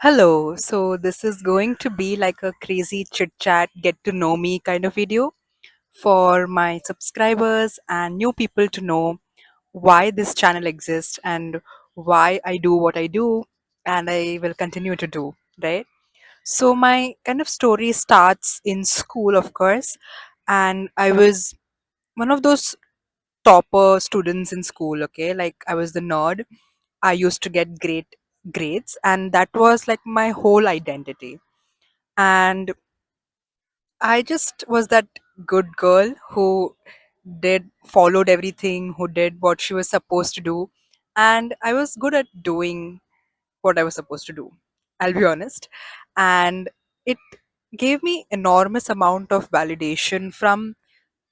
Hello, so this is going to be like a crazy chit chat, get to know me kind of video for my subscribers and new people to know why this channel exists and why I do what I do and I will continue to do, right? So, my kind of story starts in school, of course, and I was one of those topper students in school, okay? Like, I was the nerd. I used to get great grades, and that was like my whole identity. And I just was that good girl who did followed everything, who did what she was supposed to do, and I was good at doing what I was supposed to do. I'll be honest, and it gave me enormous amount of validation from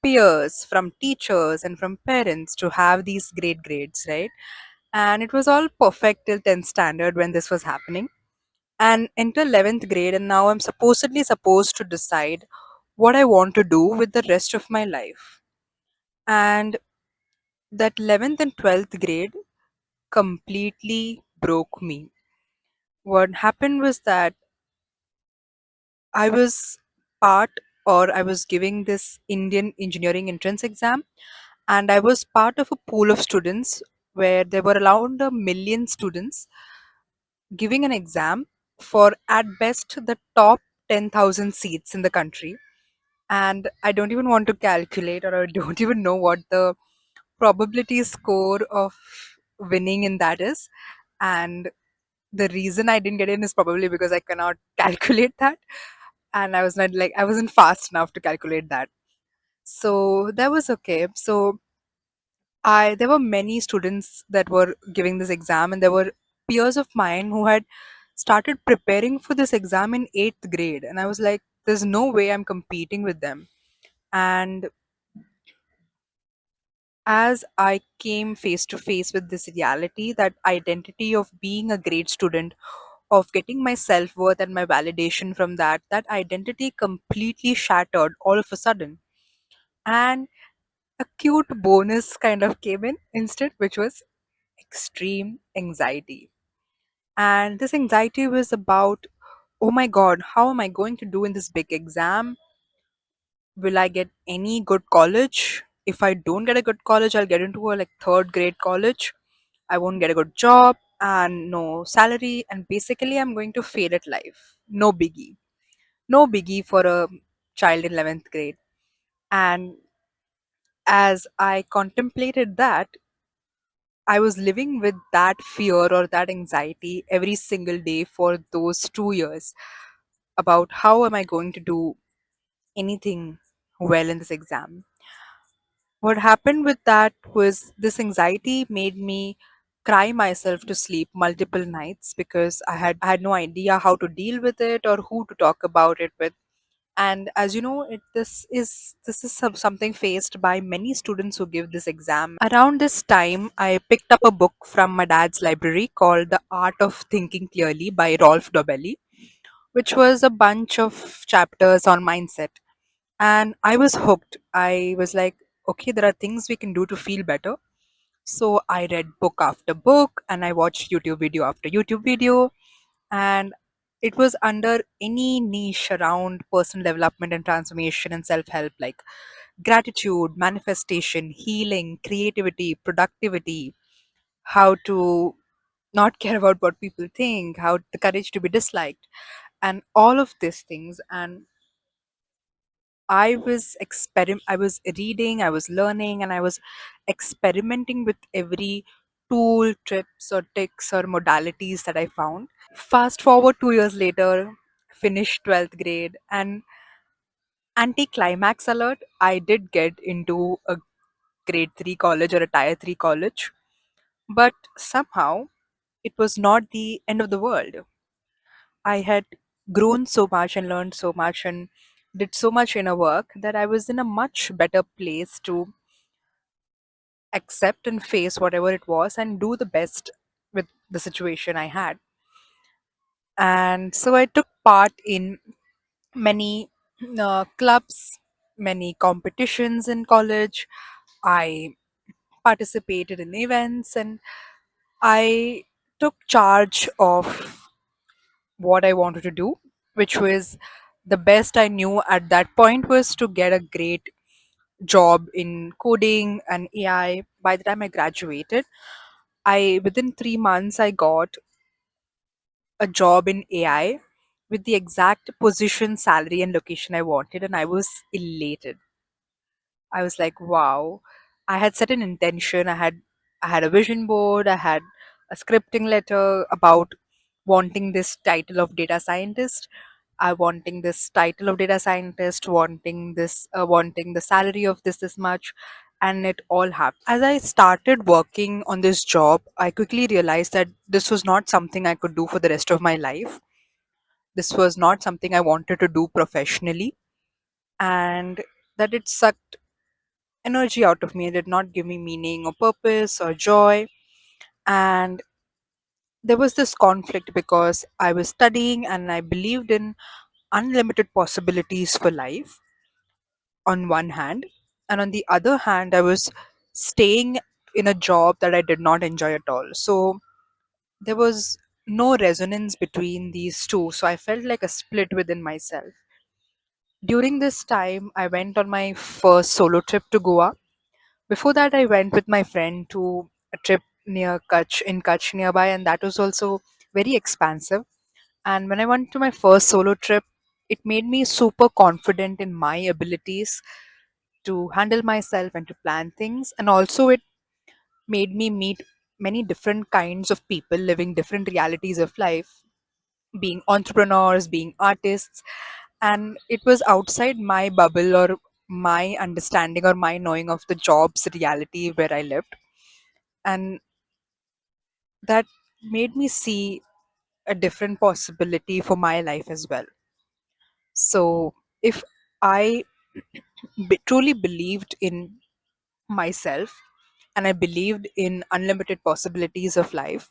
peers, from teachers, and from parents to have these great grades, right? And it was all perfect till 10th standard when this was happening and enter 11th grade, and now I'm supposedly supposed to decide what I want to do with the rest of my life. And that 11th and 12th grade completely broke me. What happened was that I was part I was giving this Indian engineering entrance exam, and I was part of a pool of students where there were around a million students giving an exam for at best the top 10,000 seats in the country. And I don't even want to calculate, or I don't even know what the probability score of winning in that is. And the reason I didn't get in is probably because I cannot calculate that. And I wasn't fast enough to calculate that. So that was okay. So there were many students that were giving this exam, and there were peers of mine who had started preparing for this exam in 8th grade. And I was like, there's no way I'm competing with them. And as I came face to face with this reality, that identity of being a great student, of getting my self worth and my validation from that identity completely shattered all of a sudden. And a cute bonus kind of came in instead, which was extreme anxiety. And this anxiety was about, oh my god, how am I going to do in this big exam? Will I get any good college? If I don't get a good college, I'll get into a like third grade college. I won't get a good job and no salary, and basically I'm going to fail at life. No biggie. No biggie for a child in 11th grade. And as I contemplated that, I was living with that fear or that anxiety every single day for those 2 years about how am I going to do anything well in this exam. What happened with that was this anxiety made me cry myself to sleep multiple nights because I had no idea how to deal with it or who to talk about it with. And as you know, this is something faced by many students who give this exam. Around this time, I picked up a book from my dad's library called The Art of Thinking Clearly by Rolf Dobelli, which was a bunch of chapters on mindset. And I was hooked. I was like, okay, there are things we can do to feel better. So I read book after book and I watched YouTube video after YouTube video. And it was under any niche around personal development and transformation and self help, like gratitude, manifestation, healing, creativity, productivity, how to not care about what people think, how the courage to be disliked, and all of these things. And I was reading, I was learning, and I was experimenting with every tool, tips or tricks or modalities that I found. Fast forward 2 years later, finished 12th grade, and anti-climax alert, I did get into a grade 3 college or a tier 3 college, but somehow it was not the end of the world. I had grown so much and learned so much and did so much inner work that I was in a much better place to accept and face whatever it was and do the best with the situation I had. And so I took part in many clubs, many competitions in college. I participated in events and I took charge of what I wanted to do, which was the best I knew at that point was to get a great job in coding and AI. By the time I graduated, I within 3 months I got a job in AI with the exact position, salary, and location I wanted, and I was elated. I was like, wow. I had set an intention. I had a vision board. I had a scripting letter about wanting this title of data scientist. I wanting this title of data scientist, wanting the salary of this much, and it all happened. As I started working on this job, I quickly realized that this was not something I could do for the rest of my life. This was not something I wanted to do professionally, and that it sucked energy out of me. It did not give me meaning or purpose or joy. And there was this conflict because I was studying and I believed in unlimited possibilities for life on one hand. And on the other hand, I was staying in a job that I did not enjoy at all. So there was no resonance between these two. So I felt like a split within myself. During this time, I went on my first solo trip to Goa. Before that, I went with my friend to a trip near Kutch, in Kutch nearby, and that was also very expansive. And when I went to my first solo trip, it made me super confident in my abilities to handle myself and to plan things. And also, it made me meet many different kinds of people living different realities of life, being entrepreneurs, being artists. And it was outside my bubble or my understanding or my knowing of the job's reality where I lived. And that made me see a different possibility for my life as well. So if I truly believed in myself and I believed in unlimited possibilities of life,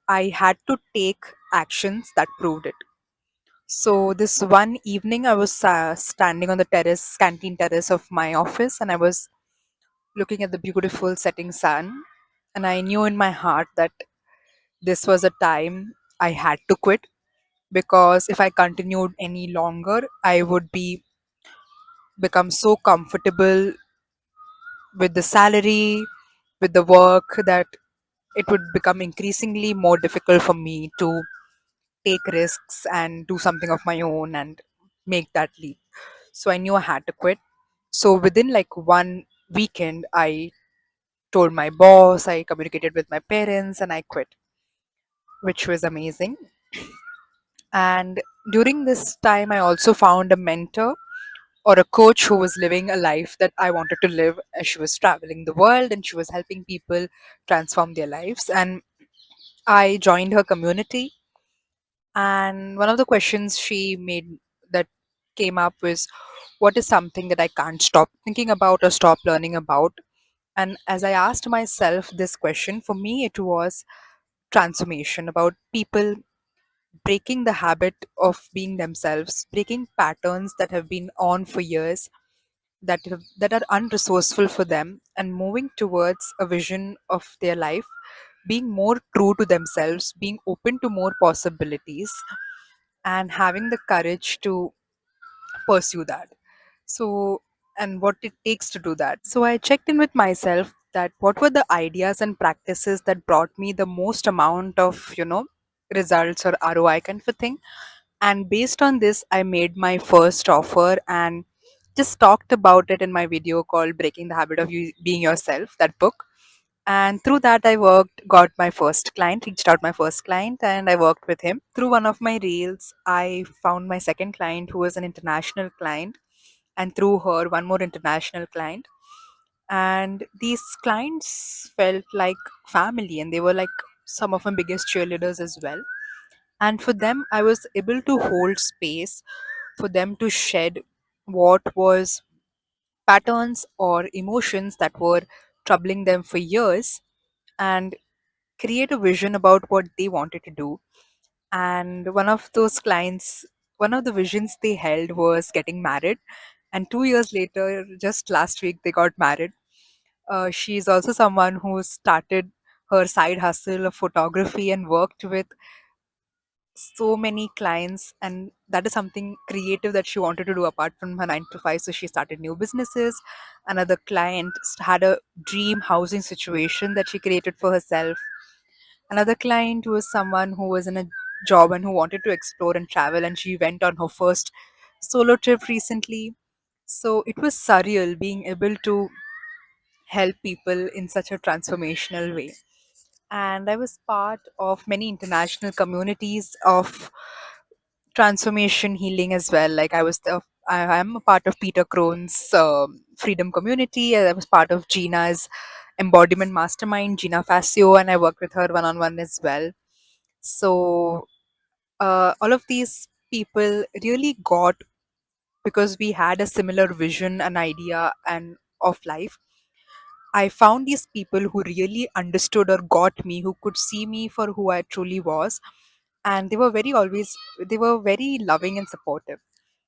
I had to take actions that proved it. So this one evening, I was standing on the terrace, canteen terrace of my office, and I was looking at the beautiful setting sun. And I knew in my heart that this was a time I had to quit, because if I continued any longer, I would be become so comfortable with the salary, with the work, that it would become increasingly more difficult for me to take risks and do something of my own and make that leap. So I knew I had to quit. So within like one weekend, I told my boss, I communicated with my parents, and I quit, which was amazing. And during this time, I also found a mentor or a coach who was living a life that I wanted to live. As she was traveling the world and she was helping people transform their lives. And I joined her community. And one of the questions she made that came up was, what is something that I can't stop thinking about or stop learning about? And as I asked myself this question, for me, it was transformation, about people breaking the habit of being themselves, breaking patterns that have been on for years, that are unresourceful for them, and moving towards a vision of their life, being more true to themselves, being open to more possibilities, and having the courage to pursue that. So, and what it takes to do that. So, I checked in with myself that what were the ideas and practices that brought me the most amount of, results or ROI kind of a thing. And based on this, I made my first offer and just talked about it in my video called Breaking the Habit of Being Yourself, that book. And through that, I got my first client, reached out my first client, and I worked with him. Through one of my reels, I found my second client who was an international client, and through her, one more international client. And these clients felt like family, and they were like some of my biggest cheerleaders as well. And for them, I was able to hold space for them to shed what was patterns or emotions that were troubling them for years, and create a vision about what they wanted to do. And one of the visions they held was getting married. And 2 years later, just last week, they got married. She's also someone who started her side hustle of photography and worked with so many clients, and that is something creative that she wanted to do apart from her 9 to 5. So she started new businesses. Another client had a dream housing situation that she created for herself. Another client was someone who was in a job and who wanted to explore and travel, and she went on her first solo trip recently. So it was surreal being able to help people in such a transformational way. And I was part of many international communities of transformation healing as well. Like I am a part of Peter Crohn's freedom community. I was part of Gina's embodiment mastermind, Gina Facio, and I work with her one on one as well. So all of these people really got, because we had a similar vision and idea and of life. I found these people who really understood or got me, who could see me for who I truly was, and they were very loving and supportive.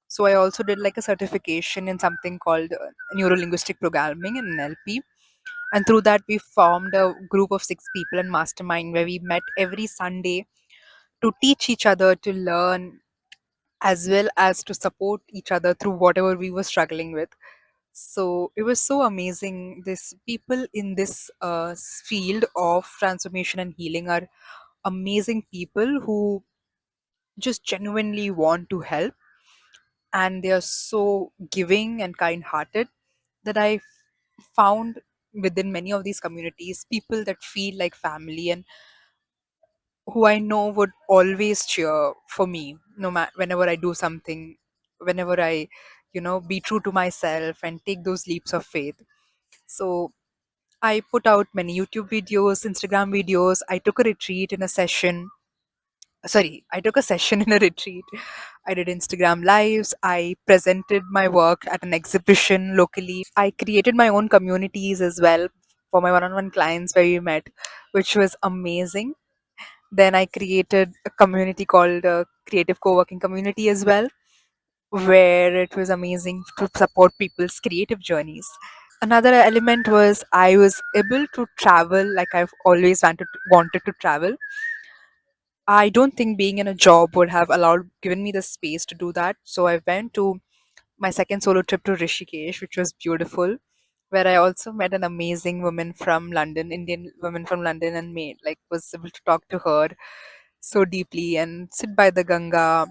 So I also did like a certification in something called neuro linguistic programming and NLP, and through that we formed a group of 6 people in mastermind where we met every Sunday to teach each other, to learn, as well as to support each other through whatever we were struggling with. So it was so amazing. This people in this field of transformation and healing are amazing people who just genuinely want to help, and they are so giving and kind hearted that I found within many of these communities people that feel like family and who I know would always cheer for me, no matter whenever I do something, whenever I, be true to myself and take those leaps of faith. So I put out many YouTube videos, Instagram videos. I took a retreat in a session. Sorry, I took a session in a retreat. I did Instagram lives. I presented my work at an exhibition locally. I created my own communities as well for my one on one clients where we met, which was amazing. Then I created a community called Creative Co-working Community as well, where it was amazing to support people's creative journeys. Another element was I was able to travel like I've always wanted to travel. I don't think being in a job would have allowed given me the space to do that. So I went to my second solo trip to Rishikesh, which was beautiful, where I also met an amazing woman from London, Indian woman from London, and made like was able to talk to her so deeply and sit by the Ganga.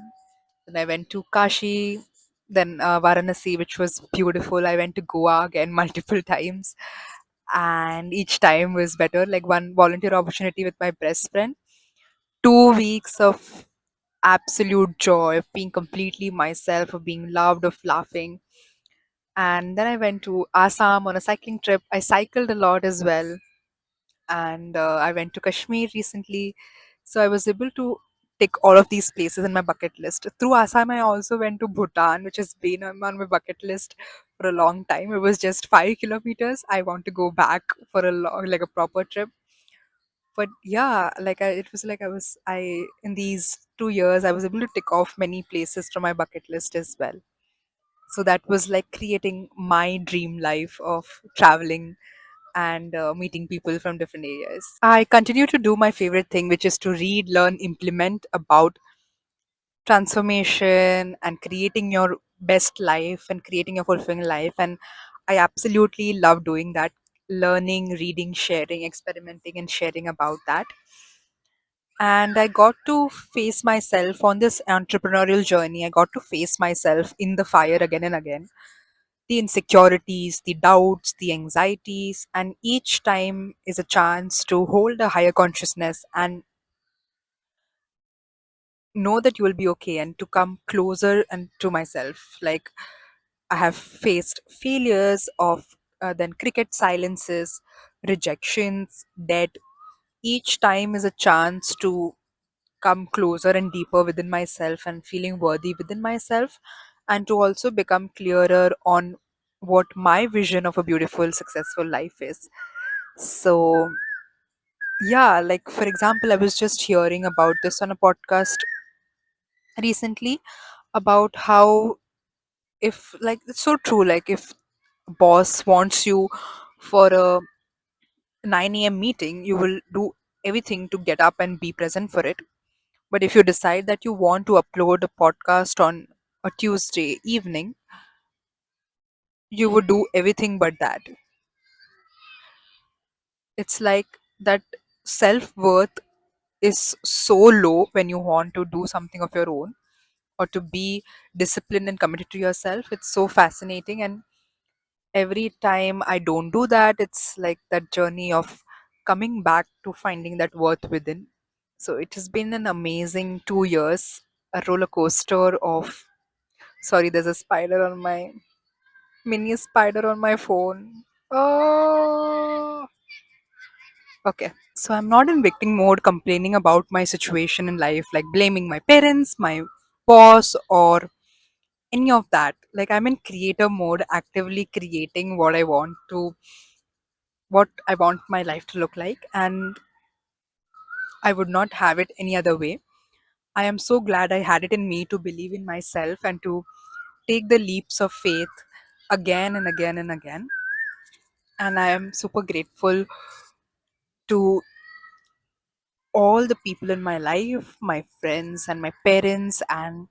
Then I went to Kashi, then Varanasi, which was beautiful. I went to Goa again multiple times, and each time was better. Like one volunteer opportunity with my best friend, 2 weeks of absolute joy of being completely myself, of being loved, of laughing. And then I went to Assam on a cycling trip. I cycled a lot as well, and I went to Kashmir recently. So I was able to tick all of these places in my bucket list. Through Assam, I also went to Bhutan, which has been on my bucket list for a long time. It was just 5 kilometers. I want to go back for a long, like a proper trip. But yeah, it was like I in these 2 years, I was able to tick off many places from my bucket list as well. So that was like creating my dream life of traveling and meeting people from different areas. I continue to do my favorite thing, which is to read, learn, implement about transformation and creating your best life and creating a fulfilling life. And I absolutely love doing that, learning, reading, sharing, experimenting, and sharing about that. And I got to face myself on this entrepreneurial journey. I got to face myself in the fire again and again, the insecurities, the doubts, the anxieties, and each time is a chance to hold a higher consciousness and know that you will be okay and to come closer and to myself. Like I have faced failures of then cricket silences, rejections, debt. Each time is a chance to come closer and deeper within myself and feeling worthy within myself, and to also become clearer on what my vision of a beautiful successful life is. So yeah, like for example, I was just hearing about this on a podcast recently about how, if like it's so true, like if boss wants you for a 9 a.m. meeting, you will do everything to get up and be present for it. But if you decide that you want to upload a podcast on a Tuesday evening, you would do everything but that. It's like that self worth is so low when you want to do something of your own or to be disciplined and committed to yourself. It's so fascinating. And every time I don't do that, it's like that journey of coming back to finding that worth within. So it has been an amazing 2 years, a roller coaster of. Sorry, there's a spider on my mini spider on my phone. Oh, okay. So I'm not in victim mode complaining about my situation in life, like blaming my parents, my boss, or any of that. Like I'm in creator mode, actively creating what I want my life to look like, and I would not have it any other way. I am so glad I had it in me to believe in myself and to take the leaps of faith again and again and again. And I am super grateful to all the people in my life, my friends and my parents, and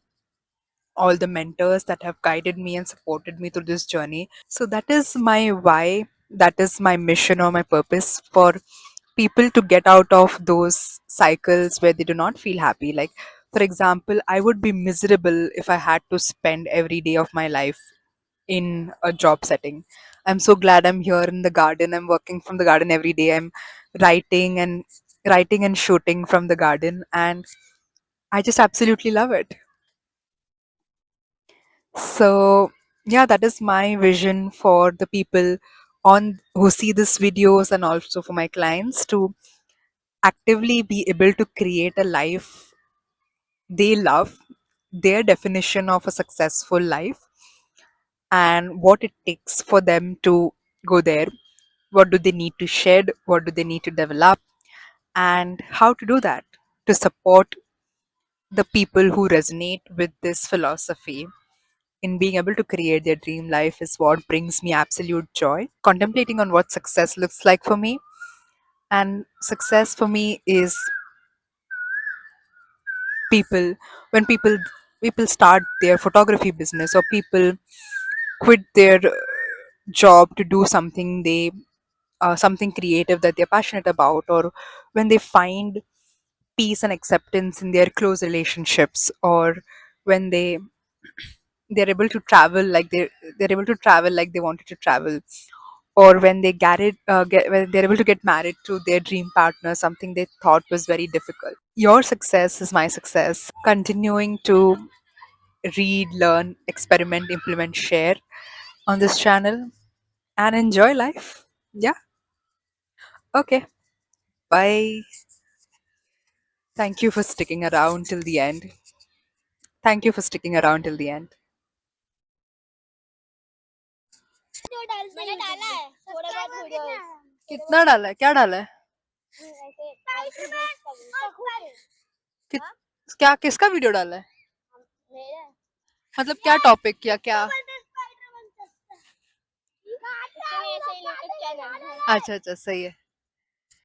all the mentors that have guided me and supported me through this journey. So that is my why, that is my mission or my purpose, for people to get out of those cycles where they do not feel happy. Like, for example, I would be miserable if I had to spend every day of my life in a job setting. I'm so glad I'm here in the garden. I'm working from the garden every day. I'm writing and writing and shooting from the garden, and I just absolutely love it. So yeah, that is my vision for the people on who see these videos, and also for my clients to actively be able to create a life they love, their definition of a successful life, and what it takes for them to go there. What do they need to shed? What do they need to develop? And how to do that to support the people who resonate with this philosophy in being able to create their dream life is what brings me absolute joy. Contemplating on what success looks like for me. And success for me is people, when people start their photography business, or people quit their job to do something creative that they're passionate about, or when they find peace and acceptance in their close relationships, or when they're able to travel like they're able to travel like they wanted to travel, or when when they're able to get married to their dream partner, something they thought was very difficult. Your success is my success. Continuing to read, learn, experiment, implement, share on this channel, and enjoy life. Yeah. Okay. Bye. Thank you for sticking around till the end. Thank you for sticking around till the end. मैंने डाला है थोड़ा बहुत video कितना डाला है? क्या डाला है? ऐसे कि, क्या किसका वीडियो डाला है? मेरा मतलब क्या टॉपिक किया क्या? कुछ नहीं ऐसे ही यूट्यूब चैनल है अच्छा अच्छा, सही है.